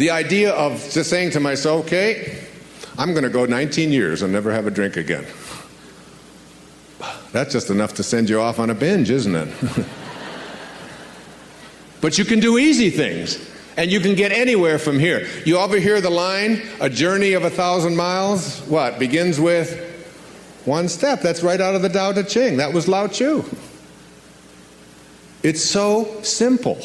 The idea of just saying to myself, okay, I'm going to go 19 years and never have a drink again. That's just enough to send you off on a binge, isn't it? But you can do easy things, and you can get anywhere from here. You ever hear the line, a journey of 1,000 miles? What? Begins with one step. That's right out of the Tao Te Ching. That was Lao Tzu. It's so simple.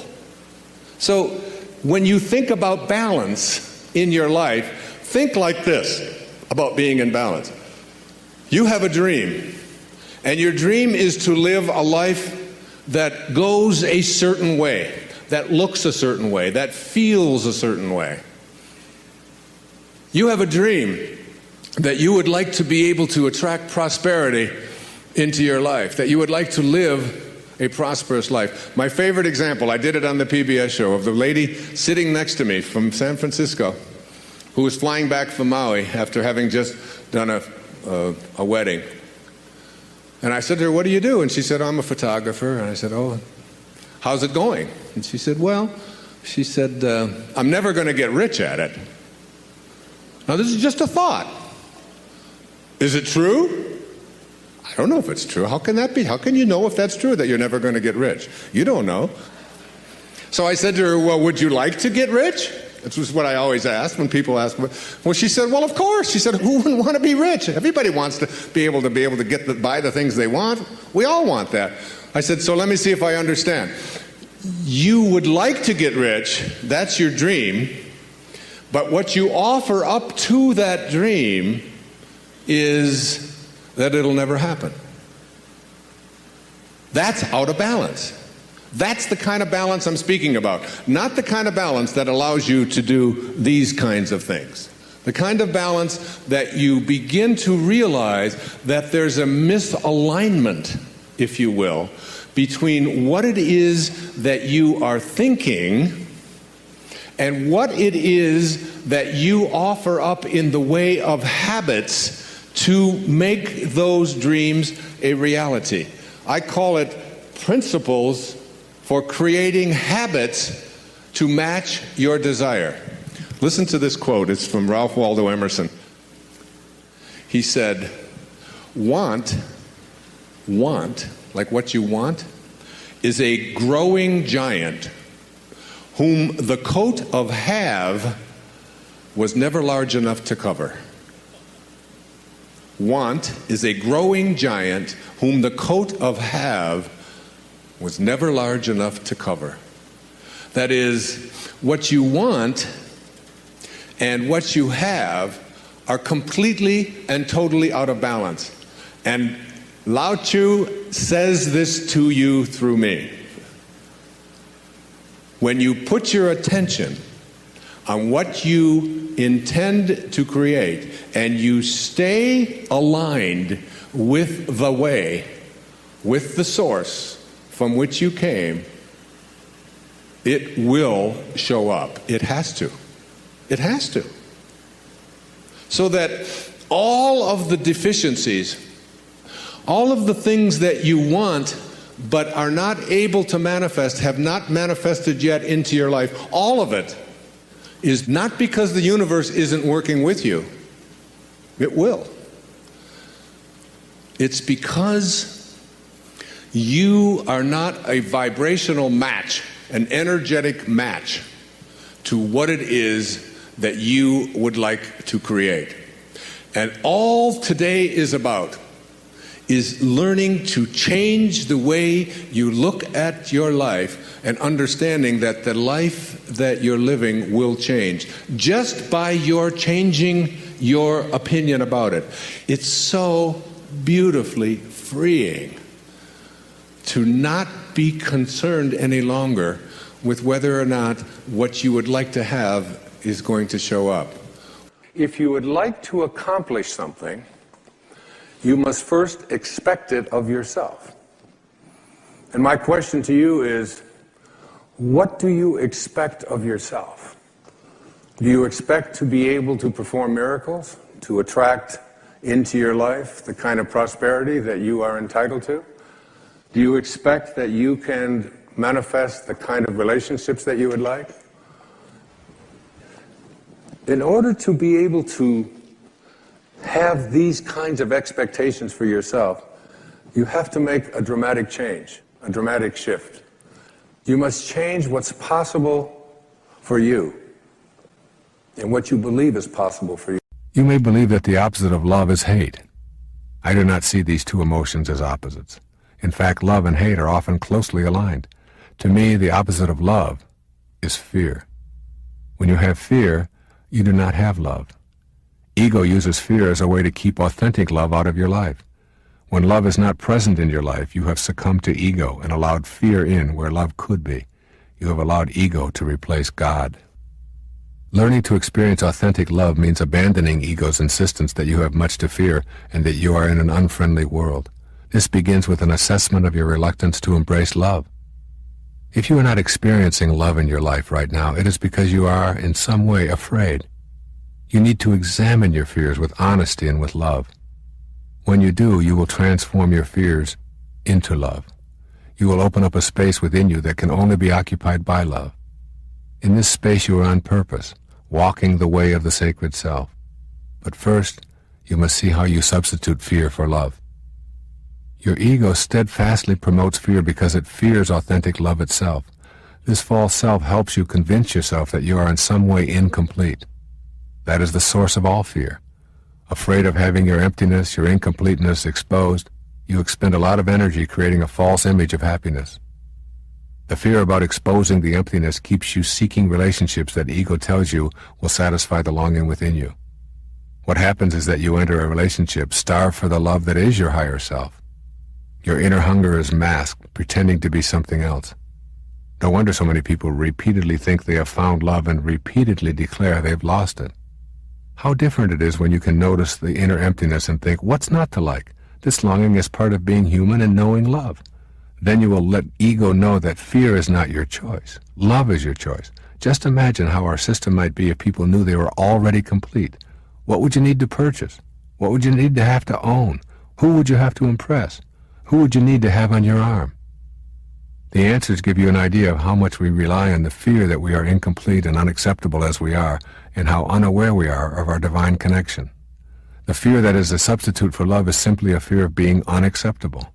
So when you think about balance in your life, think like this about being in balance. You have a dream, and your dream is to live a life that goes a certain way, that looks a certain way, that feels a certain way. You have a dream that you would like to be able to attract prosperity into your life, that you would like to live a prosperous life. My favorite example, I did it on the PBS show, of the lady sitting next to me from San Francisco who was flying back from Maui after having just done a wedding. And I said to her, what do you do? And she said, I'm a photographer. And I said, oh, how's it going? And she said, well, I'm never going to get rich at it. Now, this is just a thought. Is it true? I don't know if it's true. How can that be? How can you know if that's true, that you're never going to get rich? You don't know. So I said to her, well, would you like to get rich? This was what I always ask when people ask. Well, she said, well, of course. She said, who wouldn't want to be rich? Everybody wants to be able to buy the things they want. We all want that. I said, so let me see if I understand. You would like to get rich. That's your dream. But what you offer up to that dream is that it'll never happen. That's out of balance. That's the kind of balance I'm speaking about. Not the kind of balance that allows you to do these kinds of things. The kind of balance that you begin to realize that there's a misalignment, if you will, between what it is that you are thinking and what it is that you offer up in the way of habits to make those dreams a reality. I call it principles for creating habits to match your desire. Listen to this quote. It's from Ralph Waldo Emerson. He said, want, like what you want, is a growing giant whom the coat of have was never large enough to cover. Want is a growing giant whom the coat of have was never large enough to cover. That is, what you want and what you have are completely and totally out of balance. And Lao Tzu says this to you through me. When you put your attention on what you intend to create and you stay aligned with the way, with the source from which you came, it will show up. It has to. It has to. So that all of the deficiencies, all of the things that you want but are not able to manifest, have not manifested yet into your life, all of it is not because the universe isn't working with you. It will. It's because you are not a vibrational match, an energetic match to what it is that you would like to create. And all today is about is learning to change the way you look at your life and understanding that the life that you're living will change just by your changing your opinion about it. It's so beautifully freeing to not be concerned any longer with whether or not what you would like to have is going to show up. If you would like to accomplish something, you must first expect it of yourself. And my question to you is, what do you expect of yourself? Do you expect to be able to perform miracles, to attract into your life the kind of prosperity that you are entitled to? Do you expect that you can manifest the kind of relationships that you would like? In order to be able to have these kinds of expectations for yourself, you have to make a dramatic change, a dramatic shift. You must change what's possible for you and what you believe is possible for you. You may believe that the opposite of love is hate. I do not see these two emotions as opposites. In fact, love and hate are often closely aligned. To me, the opposite of love is fear. When you have fear, you do not have love. Ego uses fear as a way to keep authentic love out of your life. When love is not present in your life, you have succumbed to ego and allowed fear in where love could be. You have allowed ego to replace God. Learning to experience authentic love means abandoning ego's insistence that you have much to fear and that you are in an unfriendly world. This begins with an assessment of your reluctance to embrace love. If you are not experiencing love in your life right now, it is because you are, in some way, afraid. You need to examine your fears with honesty and with love. When you do, you will transform your fears into love. You will open up a space within you that can only be occupied by love. In this space you are on purpose, walking the way of the sacred self. But first, you must see how you substitute fear for love. Your ego steadfastly promotes fear because it fears authentic love itself. This false self helps you convince yourself that you are in some way incomplete. That is the source of all fear. Afraid of having your emptiness, your incompleteness exposed, you expend a lot of energy creating a false image of happiness. The fear about exposing the emptiness keeps you seeking relationships that ego tells you will satisfy the longing within you. What happens is that you enter a relationship starved for the love that is your higher self. Your inner hunger is masked, pretending to be something else. No wonder so many people repeatedly think they have found love and repeatedly declare they've lost it. How different it is when you can notice the inner emptiness and think, what's not to like? This longing is part of being human and knowing love. Then you will let ego know that fear is not your choice. Love is your choice. Just imagine how our system might be if people knew they were already complete. What would you need to purchase? What would you need to have to own? Who would you have to impress? Who would you need to have on your arm? The answers give you an idea of how much we rely on the fear that we are incomplete and unacceptable as we are, and how unaware we are of our divine connection. The fear that is a substitute for love is simply a fear of being unacceptable.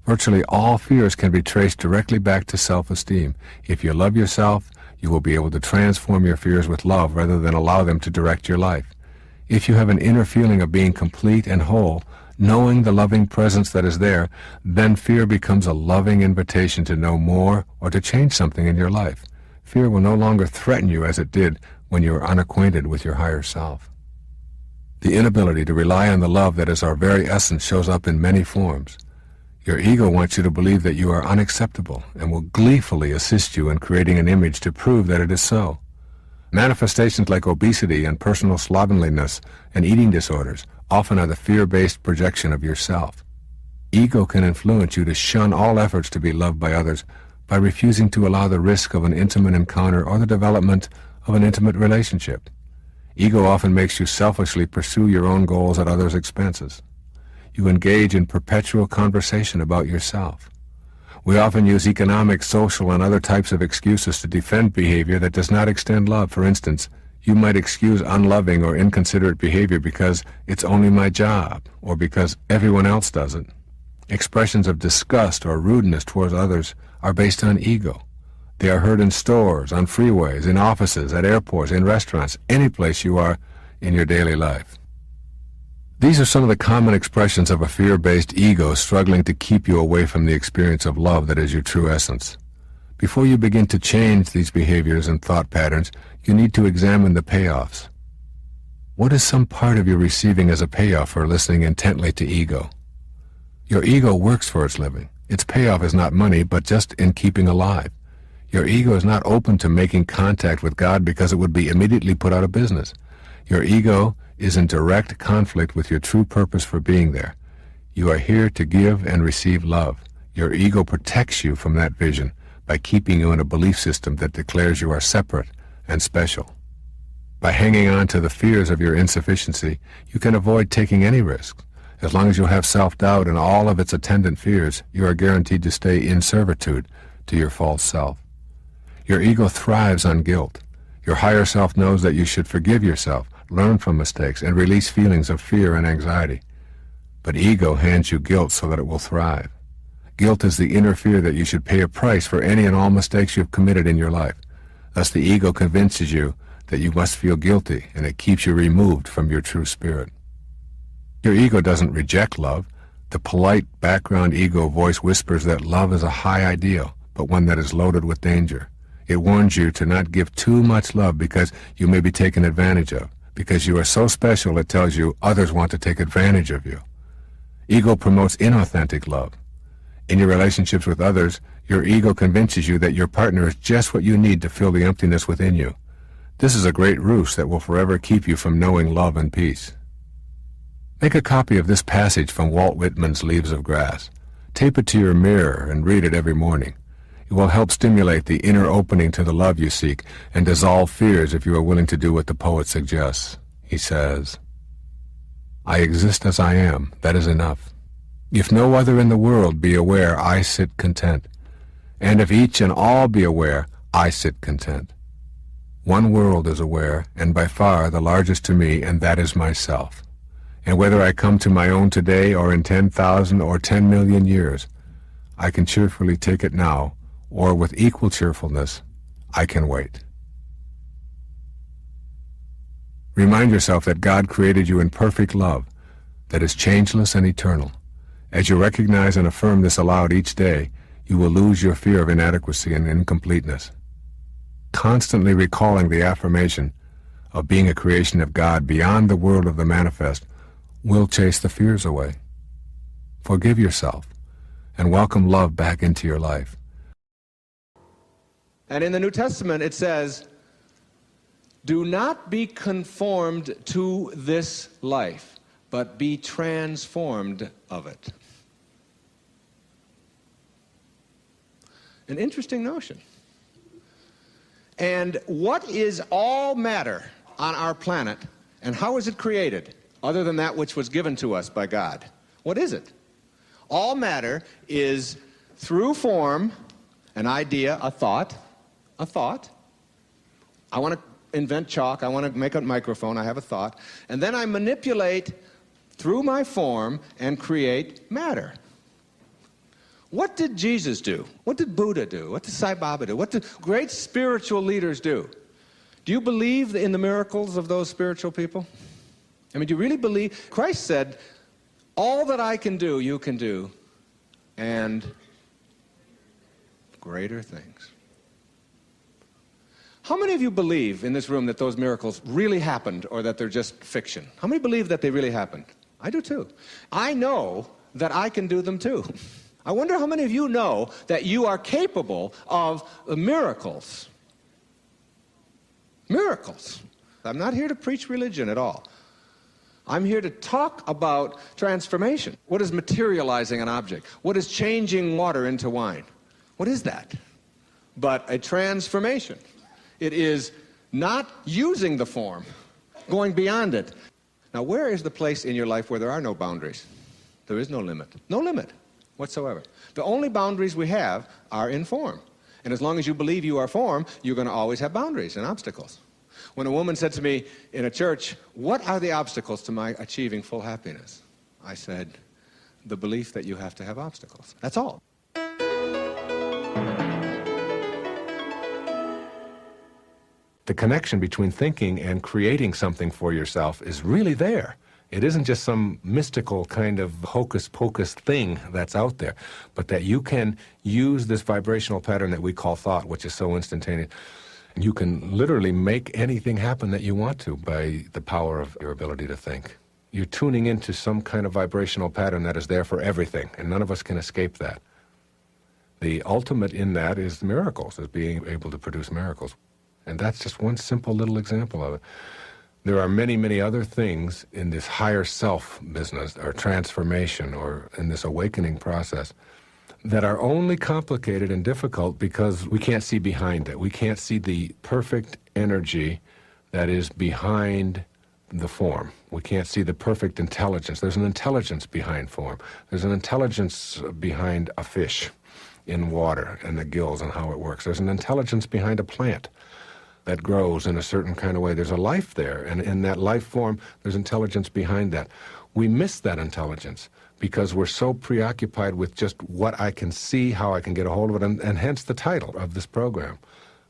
Virtually all fears can be traced directly back to self-esteem. If you love yourself, you will be able to transform your fears with love rather than allow them to direct your life. If you have an inner feeling of being complete and whole, knowing the loving presence that is there, then fear becomes a loving invitation to know more or to change something in your life. Fear will no longer threaten you as it did when you were unacquainted with your higher self. The inability to rely on the love that is our very essence shows up in many forms. Your ego wants you to believe that you are unacceptable and will gleefully assist you in creating an image to prove that it is so. Manifestations like obesity and personal slovenliness and eating disorders often are the fear-based projection of yourself. Ego can influence you to shun all efforts to be loved by others by refusing to allow the risk of an intimate encounter or the development of an intimate relationship. Ego often makes you selfishly pursue your own goals at others' expenses. You engage in perpetual conversation about yourself. We often use economic, social, and other types of excuses to defend behavior that does not extend love. For instance, you might excuse unloving or inconsiderate behavior because it's only my job, or because everyone else does it. Expressions of disgust or rudeness towards others are based on ego. They are heard in stores, on freeways, in offices, at airports, in restaurants, any place you are in your daily life. These are some of the common expressions of a fear-based ego struggling to keep you away from the experience of love that is your true essence. Before you begin to change these behaviors and thought patterns, you need to examine the payoffs. What is some part of you receiving as a payoff for listening intently to ego? Your ego works for its living. Its payoff is not money, but just in keeping alive. Your ego is not open to making contact with God because it would be immediately put out of business. Your ego is in direct conflict with your true purpose for being there. You are here to give and receive love. Your ego protects you from that vision by keeping you in a belief system that declares you are separate and special. By hanging on to the fears of your insufficiency, you can avoid taking any risks. As long as you have self-doubt and all of its attendant fears, you are guaranteed to stay in servitude to your false self. Your ego thrives on guilt. Your higher self knows that you should forgive yourself, learn from mistakes, and release feelings of fear and anxiety. But ego hands you guilt so that it will thrive. Guilt is the inner fear that you should pay a price for any and all mistakes you have committed in your life. Thus the ego convinces you that you must feel guilty, and it keeps you removed from your true spirit. Your ego doesn't reject love. The polite background ego voice whispers that love is a high ideal, but one that is loaded with danger. It warns you to not give too much love because you may be taken advantage of. Because you are so special, it tells you others want to take advantage of you. Ego promotes inauthentic love. In your relationships with others, your ego convinces you that your partner is just what you need to fill the emptiness within you. This is a great ruse that will forever keep you from knowing love and peace. Make a copy of this passage from Walt Whitman's Leaves of Grass. Tape it to your mirror and read it every morning. It will help stimulate the inner opening to the love you seek and dissolve fears if you are willing to do what the poet suggests. He says, "I exist as I am, that is enough. If no other in the world be aware, I sit content. And if each and all be aware, I sit content. One world is aware, and by far the largest to me, and that is myself. And whether I come to my own today or in 10,000 or 10 million years, I can cheerfully take it now, or with equal cheerfulness, I can wait." Remind yourself that God created you in perfect love, that is changeless and eternal. As you recognize and affirm this aloud each day, you will lose your fear of inadequacy and incompleteness. Constantly recalling the affirmation of being a creation of God beyond the world of the manifest will chase the fears away. Forgive yourself and welcome love back into your life. And in the New Testament it says, "Do not be conformed to this life, but be transformed of it." An interesting notion. And what is all matter on our planet, and how is it created, other than that which was given to us by God? What is it? All matter is, through form, an idea, a thought. I want to invent chalk, I want to make a microphone, I have a thought, and then I manipulate through my form and create matter. What did Jesus do? What did Buddha do? What did Sai Baba do? What did great spiritual leaders do? Do you believe in the miracles of those spiritual people? I mean, do you really believe? Christ said, "All that I can do, you can do, and greater things." How many of you believe in this room that those miracles really happened, or that they're just fiction? How many believe that they really happened? I do too. I know that I can do them too. I wonder how many of you know that you are capable of miracles. Miracles. I'm not here to preach religion at all. I'm here to talk about transformation. What is materializing an object? What is changing water into wine? What is that? But a transformation. It is not using the form, going beyond it. Now, where is the place in your life where there are no boundaries? There is no limit. No limit whatsoever. The only boundaries we have are in form. And as long as you believe you are form, you're going to always have boundaries and obstacles. When a woman said to me in a church, "What are the obstacles to my achieving full happiness?" I said, "The belief that you have to have obstacles." That's all. The connection between thinking and creating something for yourself is really there. It isn't just some mystical kind of hocus-pocus thing that's out there, but that you can use this vibrational pattern that we call thought, which is so instantaneous. You can literally make anything happen that you want to by the power of your ability to think. You're tuning into some kind of vibrational pattern that is there for everything, and none of us can escape that. The ultimate in that is miracles, is being able to produce miracles. And that's just one simple little example of it. There are many, many other things in this higher self business, or transformation, or in this awakening process, that are only complicated and difficult because we can't see behind it. We can't see the perfect energy that is behind the form. We can't see the perfect intelligence. There's an intelligence behind form. There's an intelligence behind a fish in water and the gills and how it works. There's an intelligence behind a plant. that grows in a certain kind of way. There's a life there, and in that life form, there's intelligence behind that. We miss that intelligence because we're so preoccupied with just what I can see, how I can get a hold of it, and hence the title of this program.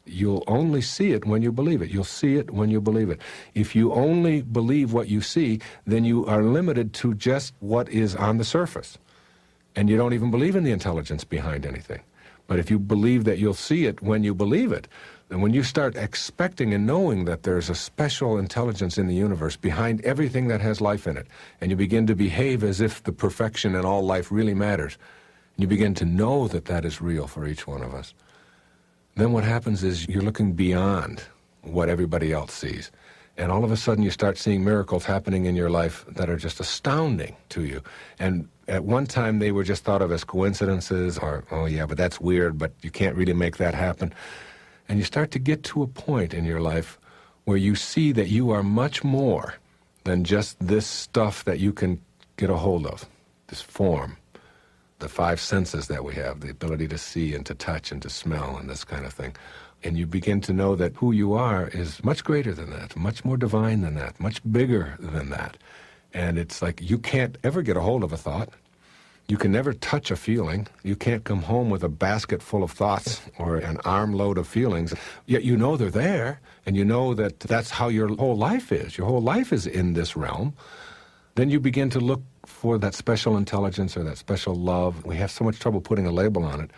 You'll only see it when you believe it. You'll see it when you believe it. If you only believe what you see, then you are limited to just what is on the surface. And you don't even believe in the intelligence behind anything. But if you believe that you'll see it when you believe it, then when you start expecting and knowing that there's a special intelligence in the universe behind everything that has life in it, and you begin to behave as if the perfection in all life really matters, and you begin to know that that is real for each one of us, then what happens is you're looking beyond what everybody else sees. And all of a sudden you start seeing miracles happening in your life that are just astounding to you. And at one time they were just thought of as coincidences, or, oh yeah, but that's weird, but you can't really make that happen. And you start to get to a point in your life where you see that you are much more than just this stuff that you can get a hold of, this form, the five senses that we have, the ability to see and to touch and to smell and this kind of thing. And you begin to know that who you are is much greater than that, much more divine than that, much bigger than that. And it's like you can't ever get a hold of a thought. You can never touch a feeling. You can't come home with a basket full of thoughts or an armload of feelings. Yet you know they're there, and you know that that's how your whole life is. Your whole life is in this realm. Then you begin to look for that special intelligence or that special love. We have so much trouble putting a label on it.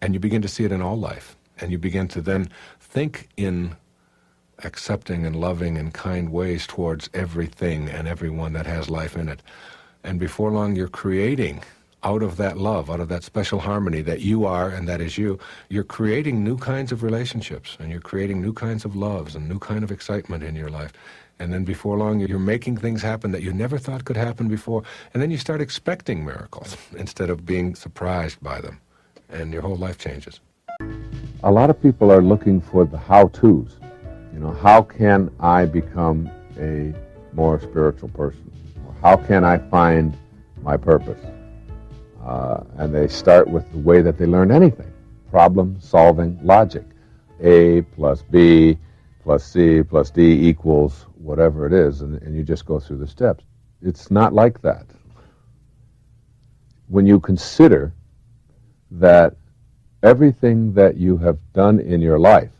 And you begin to see it in all life. And you begin to then think in accepting and loving and kind ways towards everything and everyone that has life in it. And before long, you're creating out of that love, out of that special harmony that you are and that is you, you're creating new kinds of relationships, and you're creating new kinds of loves and new kind of excitement in your life. And then before long, you're making things happen that you never thought could happen before. And then you start expecting miracles instead of being surprised by them. And your whole life changes. A lot of people are looking for the how-tos. You know, how can I become a more spiritual person? Or how can I find my purpose? And they start with the way that they learn anything. Problem-solving logic. A plus B plus C plus D equals whatever it is, and you just go through the steps. It's not like that. When you consider that everything that you have done in your life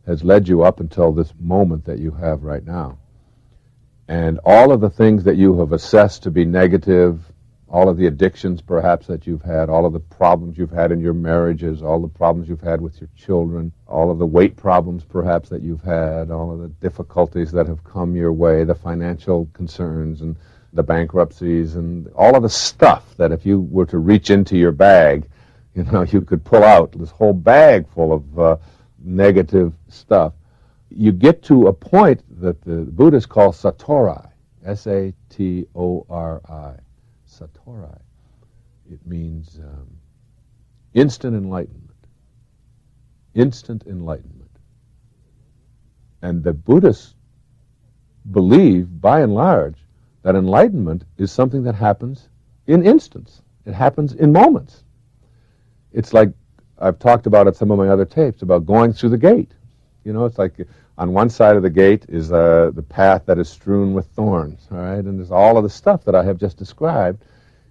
has led you up until this moment that you have right now, and all of the things that you have assessed to be negative, all of the addictions perhaps that you've had, all of the problems you've had in your marriages, all the problems you've had with your children, all of the weight problems perhaps that you've had, all of the difficulties that have come your way, the financial concerns and the bankruptcies and all of the stuff that if you were to reach into your bag, you know, you could pull out this whole bag full of negative stuff. You get to a point that the Buddhists call satori, S-A-T-O-R-I. Satori. It means instant enlightenment. Instant enlightenment. And the Buddhists believe, by and large, that enlightenment is something that happens in instants. It happens in moments. It's like, I've talked about at some of my other tapes, about going through the gate. You know, it's like on one side of the gate is the path that is strewn with thorns, all right? And there's all of the stuff that I have just described.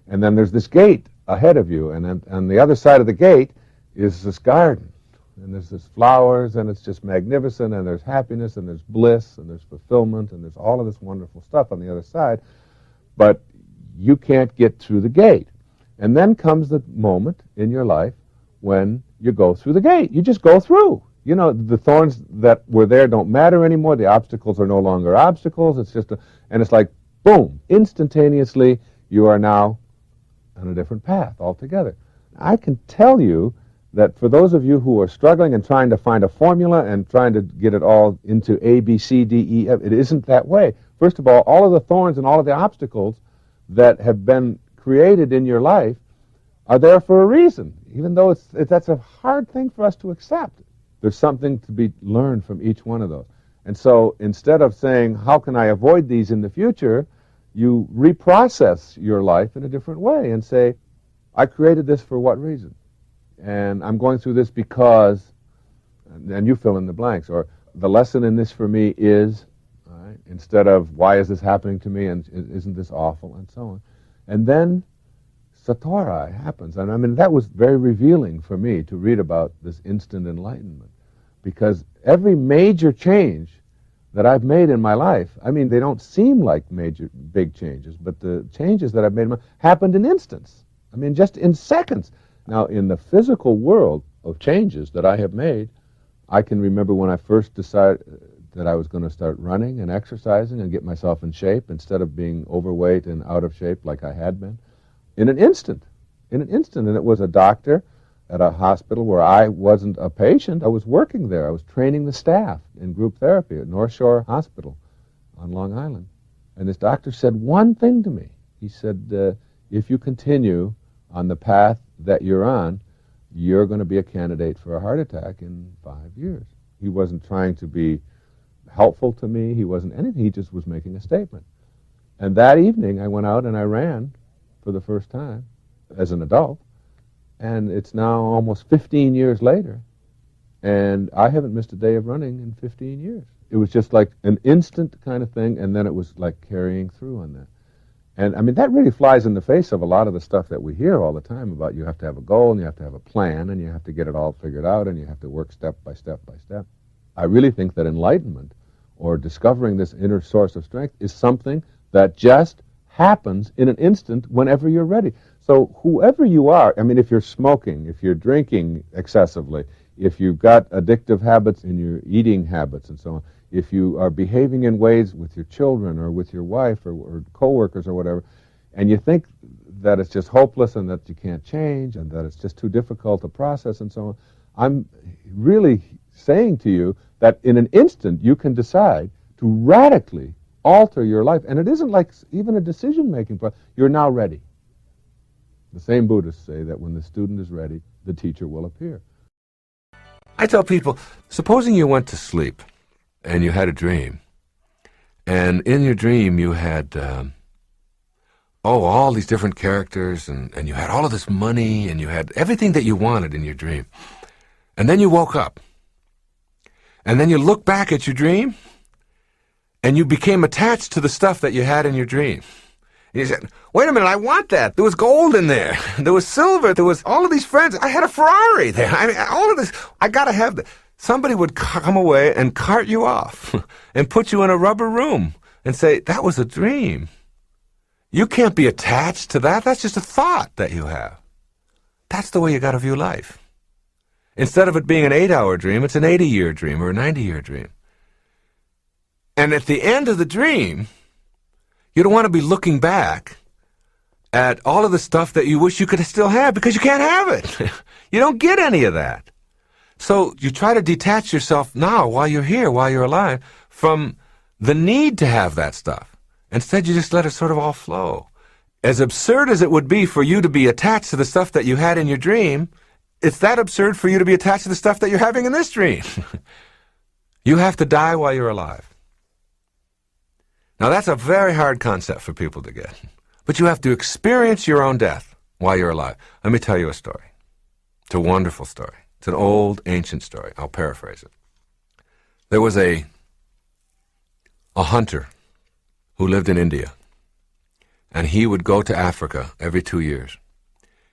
And then there's this gate ahead of you. And then on the other side of the gate is this garden. And there's this flowers, and it's just magnificent, and there's happiness, and there's bliss, and there's fulfillment, and there's all of this wonderful stuff on the other side. But you can't get through the gate. And then comes the moment in your life when you go through the gate. You just go through. You know, the thorns that were there don't matter anymore. The obstacles are no longer obstacles. It's just and it's like, boom, instantaneously, you are now on a different path altogether. I can tell you that for those of you who are struggling and trying to find a formula and trying to get it all into A, B, C, D, E, F, it isn't that way. First of all of the thorns and all of the obstacles that have been created in your life are there for a reason, even though that's a hard thing for us to accept. There's something to be learned from each one of those. And so instead of saying, how can I avoid these in the future, you reprocess your life in a different way and say, I created this for what reason? And I'm going through this because, and you fill in the blanks, or the lesson in this for me is, all right, instead of why is this happening to me and isn't this awful and so on. And then Satori happens. And I mean, that was very revealing for me to read about this instant enlightenment, because every major change that I've made in my life, I mean, they don't seem like big changes, but the changes that I've made happened in instants. I mean, just in seconds. Now, in the physical world of changes that I have made, I can remember when I first decided that I was going to start running and exercising and get myself in shape instead of being overweight and out of shape like I had been. In an instant. And it was a doctor at a hospital where I wasn't a patient. I was working there. I was training the staff in group therapy at North Shore Hospital on Long Island. And this doctor said one thing to me. He said, if you continue on the path that you're on, you're going to be a candidate for a heart attack in 5 years. He wasn't trying to be helpful to me. He wasn't anything. He just was making a statement. And that evening, I went out and I ran for the first time as an adult. And it's now almost 15 years later, and I haven't missed a day of running in 15 years. It was just like an instant kind of thing, and then it was like carrying through on that. And I mean, that really flies in the face of a lot of the stuff that we hear all the time about you have to have a goal, and you have to have a plan, and you have to get it all figured out, and you have to work step by step by step. I really think that enlightenment, or discovering this inner source of strength, is something that just happens in an instant whenever you're ready. So whoever you are, I mean, if you're smoking, if you're drinking excessively, if you've got addictive habits in your eating habits and so on, if you are behaving in ways with your children or with your wife or coworkers or whatever, and you think that it's just hopeless and that you can't change and that it's just too difficult to process and so on, I'm really saying to you that in an instant you can decide to radically alter your life. And it isn't like even a decision-making process. You're now ready. The same Buddhists say that when the student is ready, the teacher will appear. I tell people, supposing you went to sleep and you had a dream, and in your dream you had, all these different characters, and you had all of this money, and you had everything that you wanted in your dream. And then you woke up, and then you look back at your dream, and you became attached to the stuff that you had in your dream. And you said, wait a minute, I want that. There was gold in there. There was silver. There was all of these friends. I had a Ferrari there. I mean, all of this. I got to have that. Somebody would come away and cart you off and put you in a rubber room and say, that was a dream. You can't be attached to that. That's just a thought that you have. That's the way you got to view life. Instead of it being an 8-hour dream, it's an 80-year dream or a 90-year dream. And at the end of the dream, you don't want to be looking back at all of the stuff that you wish you could still have, because you can't have it. You don't get any of that. So you try to detach yourself now, while you're here, while you're alive, from the need to have that stuff. Instead, you just let it sort of all flow. As absurd as it would be for you to be attached to the stuff that you had in your dream, it's that absurd for you to be attached to the stuff that you're having in this dream. You have to die while you're alive. Now, that's a very hard concept for people to get. But you have to experience your own death while you're alive. Let me tell you a story. It's a wonderful story. It's an old, ancient story. I'll paraphrase it. There was a hunter who lived in India, and he would go to Africa every 2 years,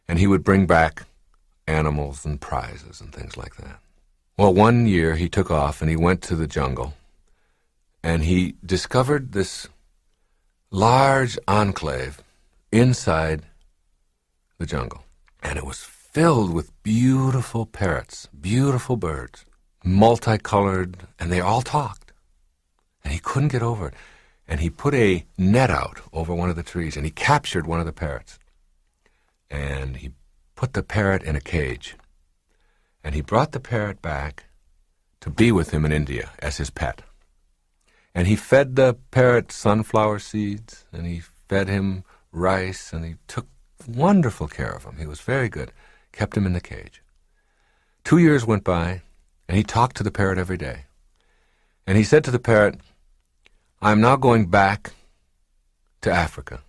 and he would bring back animals and prizes and things like that. Well, one year he took off and he went to the jungle, and he discovered this large enclave inside the jungle. And it was filled with beautiful parrots, beautiful birds, multicolored, and they all talked. And he couldn't get over it. And he put a net out over one of the trees, and he captured one of the parrots. And he put the parrot in a cage. And he brought the parrot back to be with him in India as his pet. And he fed the parrot sunflower seeds, and he fed him rice, and he took wonderful care of him. He was very good. Kept him in the cage. 2 years went by, and he talked to the parrot every day. And he said to the parrot, I'm now going back to Africa.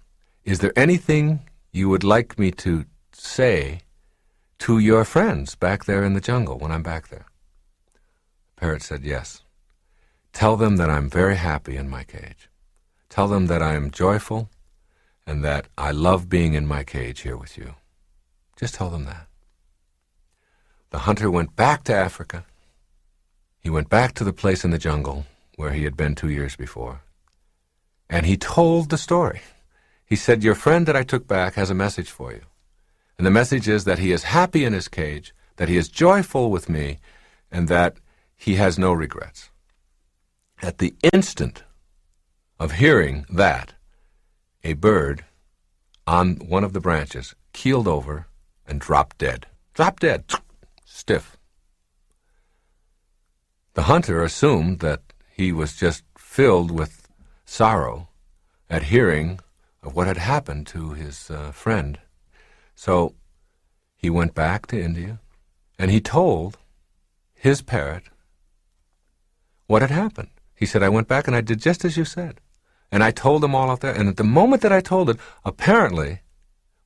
Is there anything you would like me to say to your friends back there in the jungle when I'm back there? The parrot said yes. Tell them that I'm very happy in my cage. Tell them that I am joyful and that I love being in my cage here with you. Just tell them that. The hunter went back to Africa. He went back to the place in the jungle where he had been 2 years before. And he told the story. He said, your friend that I took back has a message for you. And the message is that he is happy in his cage, that he is joyful with me, and that he has no regrets. At the instant of hearing that, a bird on one of the branches keeled over and dropped dead. Dropped dead, stiff. The hunter assumed that he was just filled with sorrow at hearing of what had happened to his friend. So he went back to India, and he told his parrot what had happened. He said, I went back and I did just as you said. And I told them all out there, and at the moment that I told it, apparently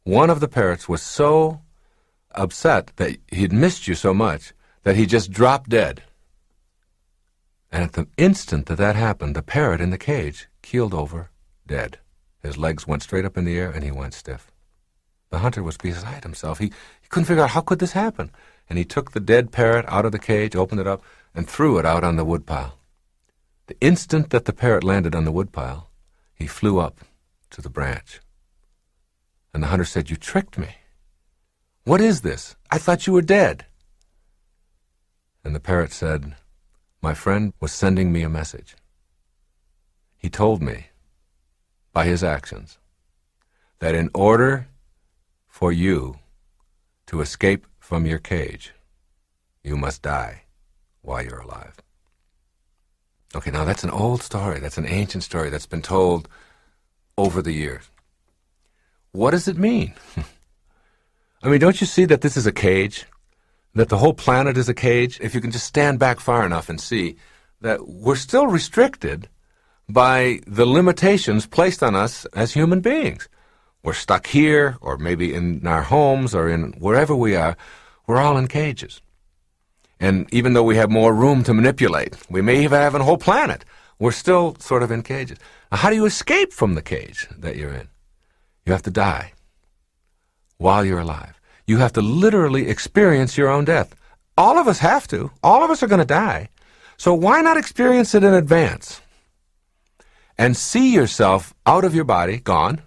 one of the parrots was so upset that he'd missed you so much that he just dropped dead. And at the instant that that happened, the parrot in the cage keeled over, dead. His legs went straight up in the air, and he went stiff. The hunter was beside himself. He couldn't figure out how could this happen. And he took the dead parrot out of the cage, opened it up, and threw it out on the woodpile. The instant that the parrot landed on the woodpile, he flew up to the branch. And the hunter said, you tricked me. What is this? I thought you were dead. And the parrot said, my friend was sending me a message. He told me, by his actions, that in order for you to escape from your cage, you must die while you're alive. Okay, now that's an old story. That's an ancient story that's been told over the years. What does it mean? I mean, don't you see that this is a cage? That the whole planet is a cage? If you can just stand back far enough and see that we're still restricted by the limitations placed on us as human beings. We're stuck here, or maybe in our homes, or in wherever we are. We're all in cages. And even though we have more room to manipulate, we may even have a whole planet, we're still sort of in cages. Now, how do you escape from the cage that you're in? You have to die while you're alive. You have to literally experience your own death. All of us have to. All of us are going to die. So why not experience it in advance? And see yourself out of your body, gone,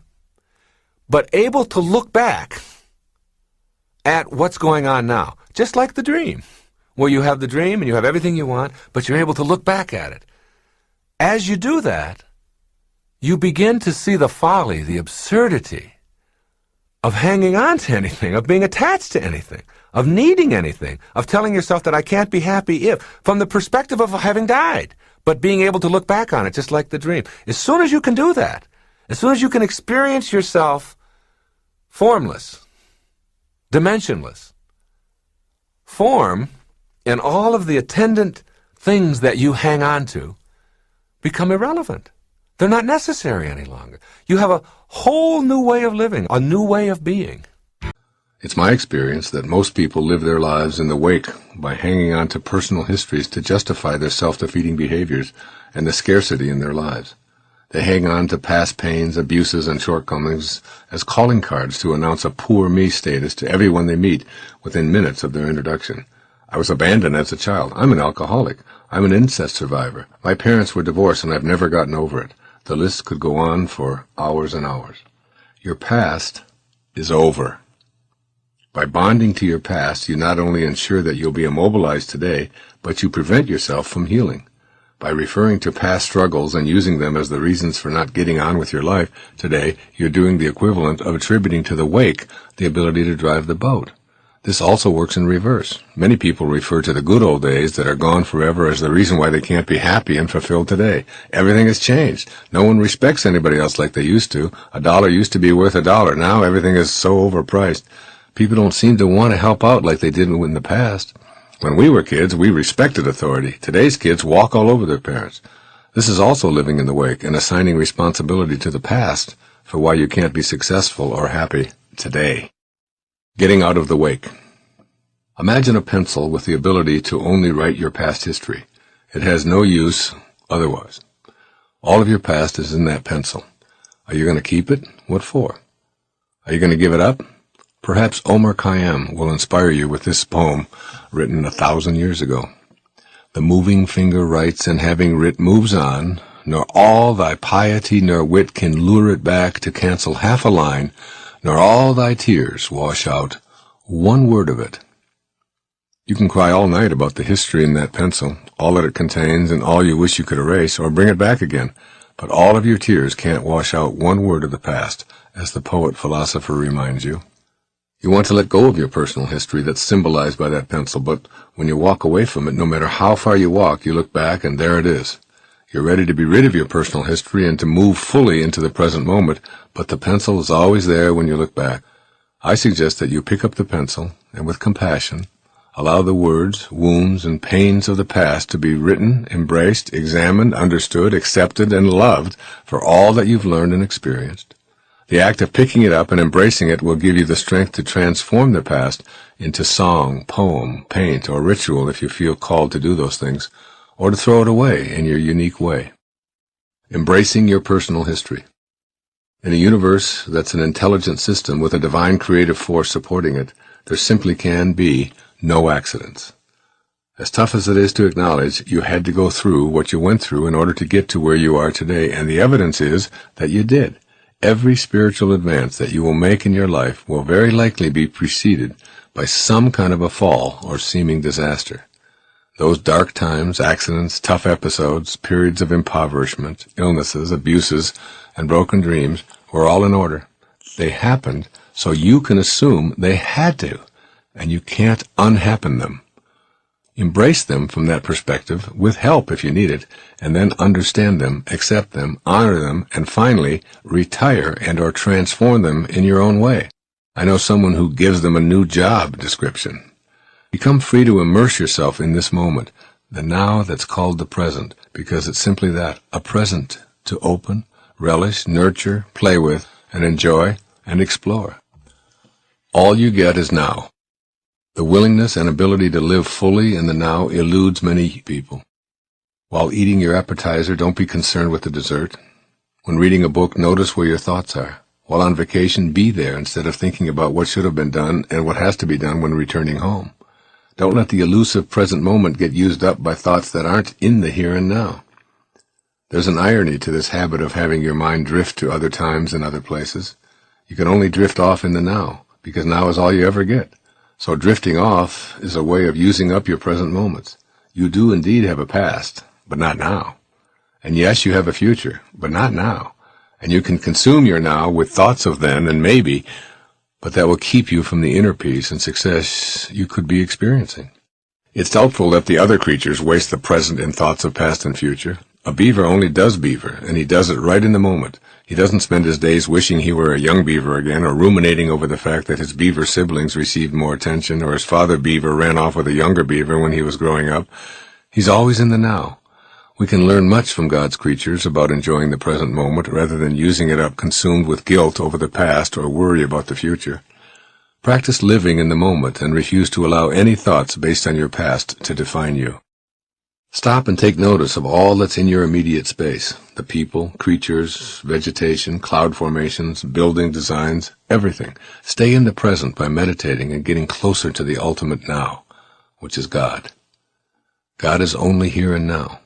but able to look back at what's going on now. Just like the dream, where you have the dream and you have everything you want, but you're able to look back at it. As you do that, you begin to see the folly, the absurdity of hanging on to anything, of being attached to anything, of needing anything, of telling yourself that I can't be happy if, from the perspective of having died, but being able to look back on it just like the dream. As soon as you can do that, as soon as you can experience yourself formless, dimensionless, form and all of the attendant things that you hang on to become irrelevant. They're not necessary any longer. You have a whole new way of living, a new way of being. It's my experience that most people live their lives in the wake by hanging on to personal histories to justify their self-defeating behaviors and the scarcity in their lives. They hang on to past pains, abuses, and shortcomings as calling cards to announce a poor me status to everyone they meet within minutes of their introduction. I was abandoned as a child. I'm an alcoholic. I'm an incest survivor. My parents were divorced and I've never gotten over it. The list could go on for hours and hours. Your past is over. By bonding to your past, you not only ensure that you'll be immobilized today, but you prevent yourself from healing. By referring to past struggles and using them as the reasons for not getting on with your life today, you're doing the equivalent of attributing to the wake the ability to drive the boat. This also works in reverse. Many people refer to the good old days that are gone forever as the reason why they can't be happy and fulfilled today. Everything has changed. No one respects anybody else like they used to. $1 used to be worth $1. Now everything is so overpriced. People don't seem to want to help out like they did in the past. When we were kids, we respected authority. Today's kids walk all over their parents. This is also living in the wake and assigning responsibility to the past for why you can't be successful or happy today. Getting out of the wake. Imagine a pencil with the ability to only write your past history. It has no use otherwise. All of your past is in that pencil. Are you going to keep it? What for? Are you going to give it up? Perhaps Omar Khayyam will inspire you with this poem written 1,000 years ago. The moving finger writes, and having writ moves on, nor all thy piety nor wit can lure it back to cancel half a line, nor all thy tears wash out one word of it. You can cry all night about the history in that pencil, all that it contains and all you wish you could erase or bring it back again, but all of your tears can't wash out one word of the past, as the poet-philosopher reminds you. You want to let go of your personal history that's symbolized by that pencil, but when you walk away from it, no matter how far you walk, you look back and there it is. You're ready to be rid of your personal history and to move fully into the present moment, but the pencil is always there when you look back. I suggest that you pick up the pencil and with compassion, allow the words, wounds, and pains of the past to be written, embraced, examined, understood, accepted, and loved for all that you've learned and experienced. The act of picking it up and embracing it will give you the strength to transform the past into song, poem, paint, or ritual if you feel called to do those things, or to throw it away in your unique way. Embracing your personal history. In a universe that's an intelligent system with a divine creative force supporting it, there simply can be no accidents. As tough as it is to acknowledge, you had to go through what you went through in order to get to where you are today, and the evidence is that you did. Every spiritual advance that you will make in your life will very likely be preceded by some kind of a fall or seeming disaster. Those dark times, accidents, tough episodes, periods of impoverishment, illnesses, abuses, and broken dreams were all in order. They happened so you can assume they had to, and you can't unhappen them. Embrace them from that perspective, with help if you need it, and then understand them, accept them, honor them, and finally retire and or transform them in your own way. I know someone who gives them a new job description. Become free to immerse yourself in this moment, the now that's called the present, because it's simply that, a present to open, relish, nurture, play with, and enjoy, and explore. All you get is now. The willingness and ability to live fully in the now eludes many people. While eating your appetizer, don't be concerned with the dessert. When reading a book, notice where your thoughts are. While on vacation, be there instead of thinking about what should have been done and what has to be done when returning home. Don't let the elusive present moment get used up by thoughts that aren't in the here and now. There's an irony to this habit of having your mind drift to other times and other places. You can only drift off in the now, because now is all you ever get. So drifting off is a way of using up your present moments. You do indeed have a past, but not now. And yes, you have a future, but not now. And you can consume your now with thoughts of then and maybe, but that will keep you from the inner peace and success you could be experiencing. It's doubtful that the other creatures waste the present in thoughts of past and future. A beaver only does beaver, and he does it right in the moment. He doesn't spend his days wishing he were a young beaver again, or ruminating over the fact that his beaver siblings received more attention, or his father beaver ran off with a younger beaver when he was growing up. He's always in the now. We can learn much from God's creatures about enjoying the present moment rather than using it up consumed with guilt over the past or worry about the future. Practice living in the moment and refuse to allow any thoughts based on your past to define you. Stop and take notice of all that's in your immediate space, the people, creatures, vegetation, cloud formations, building designs, everything. Stay in the present by meditating and getting closer to the ultimate now, which is God. God is only here and now.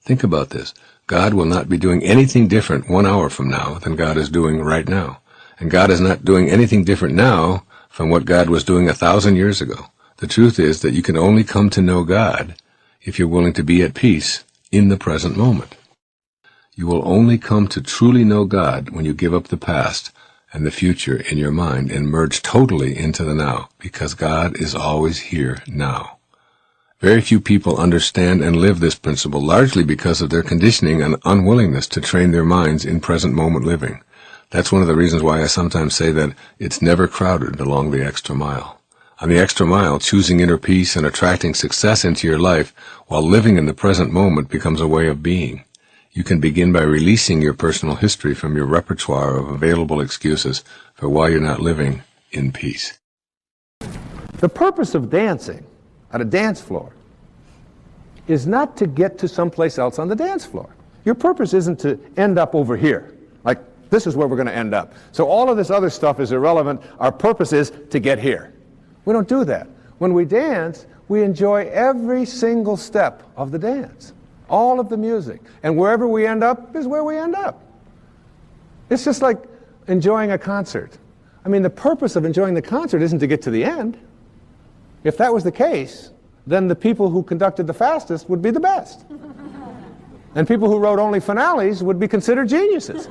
Think about this. God will not be doing anything different 1 hour from now than God is doing right now. And God is not doing anything different now from what God was doing 1,000 years ago. The truth is that you can only come to know God if you're willing to be at peace in the present moment. You will only come to truly know God when you give up the past and the future in your mind and merge totally into the now, because God is always here now. Very few people understand and live this principle, largely because of their conditioning and unwillingness to train their minds in present moment living. That's one of the reasons why I sometimes say that it's never crowded along the extra mile. On the extra mile, choosing inner peace and attracting success into your life while living in the present moment becomes a way of being. You can begin by releasing your personal history from your repertoire of available excuses for why you're not living in peace. The purpose of dancing at a dance floor is not to get to someplace else on the dance floor. Your purpose isn't to end up over here. Like, this is where we're going to end up. So all of this other stuff is irrelevant. Our purpose is to get here. We don't do that. When we dance, we enjoy every single step of the dance, all of the music. And wherever we end up is where we end up. It's just like enjoying a concert. I mean, the purpose of enjoying the concert isn't to get to the end. If that was the case, then the people who conducted the fastest would be the best. And people who wrote only finales would be considered geniuses.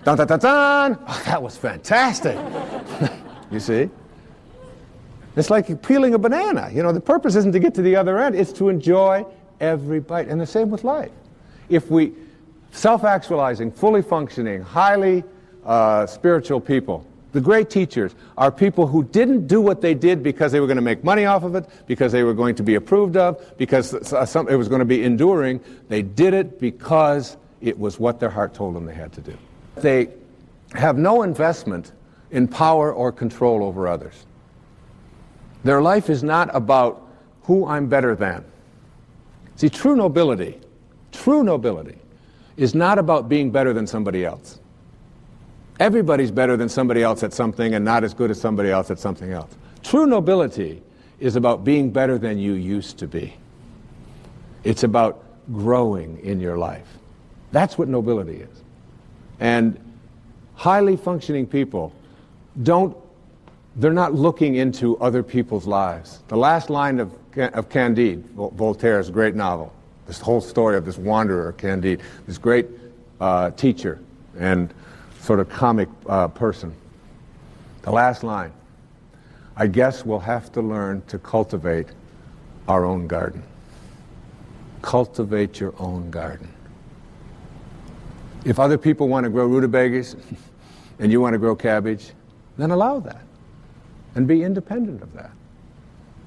Dun, dun, dun, dun. Oh, that was fantastic. You see? It's like peeling a banana. You know, the purpose isn't to get to the other end. It's to enjoy every bite. And the same with life. If we, self-actualizing, fully functioning, highly spiritual people, the great teachers are people who didn't do what they did because they were going to make money off of it, because they were going to be approved of, because it was going to be enduring. They did it because it was what their heart told them they had to do. They have no investment in power or control over others. Their life is not about who I'm better than. See, true nobility is not about being better than somebody else. Everybody's better than somebody else at something and not as good as somebody else at something else. True nobility is about being better than you used to be. It's about growing in your life. That's what nobility is. And highly functioning people they're not looking into other people's lives. The last line of Candide, Voltaire's great novel, this whole story of this wanderer, Candide, this great teacher and sort of comic person. The last line, I guess we'll have to learn to cultivate our own garden. Cultivate your own garden. If other people want to grow rutabagas and you want to grow cabbage, then allow that and be independent of that.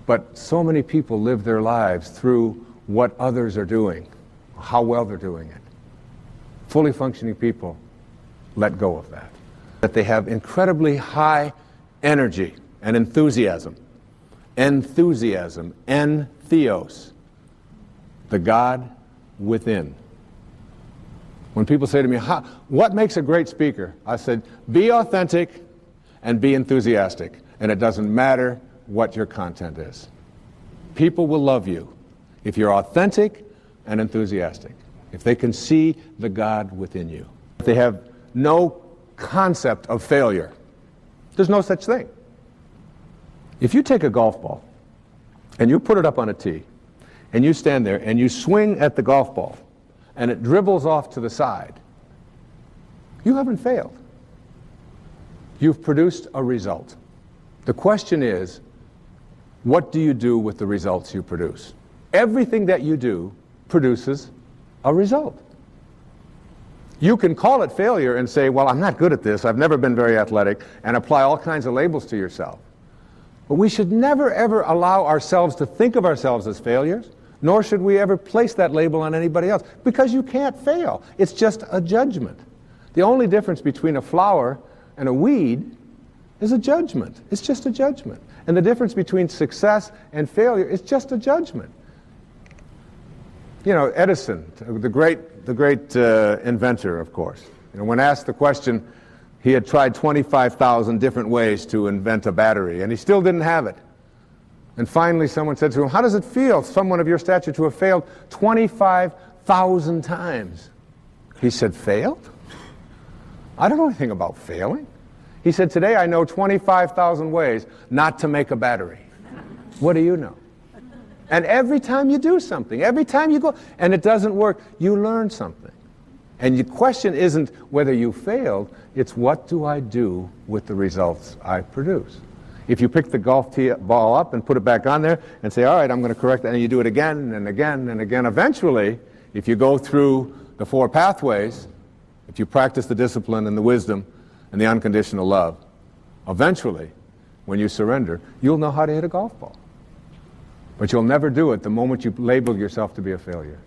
But so many people live their lives through what others are doing, how well they're doing it. Fully functioning people let go of that. That they have incredibly high energy and enthusiasm. Enthusiasm, entheos, the God within. When people say to me, what makes a great speaker? I said, be authentic and be enthusiastic. And it doesn't matter what your content is. People will love you if you're authentic and enthusiastic, if they can see the God within you. If they have no concept of failure. There's no such thing. If you take a golf ball and you put it up on a tee and you stand there and you swing at the golf ball and it dribbles off to the side, you haven't failed. You've produced a result. The question is, what do you do with the results you produce? Everything that you do produces a result. You can call it failure and say, well, I'm not good at this, I've never been very athletic, and apply all kinds of labels to yourself. But we should never, ever allow ourselves to think of ourselves as failures, nor should we ever place that label on anybody else, because you can't fail. It's just a judgment. The only difference between a flower and a weed is a judgment. It's just a judgment. And the difference between success and failure is just a judgment. You know, Edison, the great inventor, of course. You know, when asked the question, he had tried 25,000 different ways to invent a battery, and he still didn't have it. And finally someone said to him, how does it feel, someone of your stature, to have failed 25,000 times? He said, failed? I don't know anything about failing. He said, today I know 25,000 ways not to make a battery. What do you know? And every time you do something, every time you go, and it doesn't work, you learn something. And the question isn't whether you failed, it's what do I do with the results I produce? If you pick the golf ball up and put it back on there and say, all right, I'm going to correct that, and you do it again and again and again, eventually, if you go through the 4 pathways, if you practice the discipline and the wisdom and the unconditional love, eventually, when you surrender, you'll know how to hit a golf ball. But you'll never do it the moment you label yourself to be a failure.